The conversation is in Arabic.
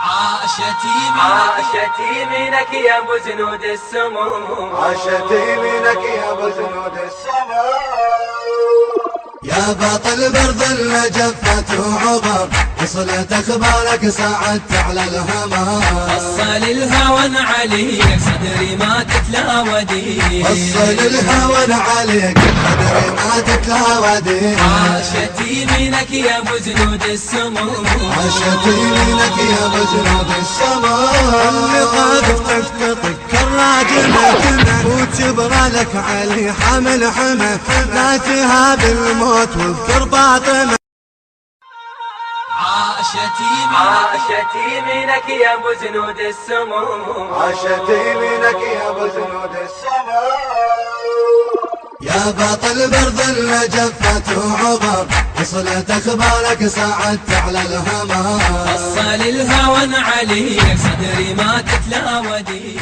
عاشت يمينك يا ابو زنود السموم، عاشت يمينك يا ابو زنود السموم. يا باطل برد الجفة وعبر، وصلت اخبارك ساعدت على الهمام. وصل الهوى عليك صدري ما تتلاودي، وصل الهوى عليك صدري ما تتلاودي. عاشت يمينك يا ابو زنود السموم، عاشت يمينك يا ابو زنود السموم. اللي قادتك تطق الراجل وتبرى لك علي حمل حمى، لا تهاب الموت واذكر باطمه. عاشت يمينك يا ابو زنود السموم، عاشت يمينك يا ابو زنود السموم. يا باطل برد الجفة وعبر، وصلت اخبارك ساعدت على الهمام. وصل الهوى عليك صدري ما تتلاودي.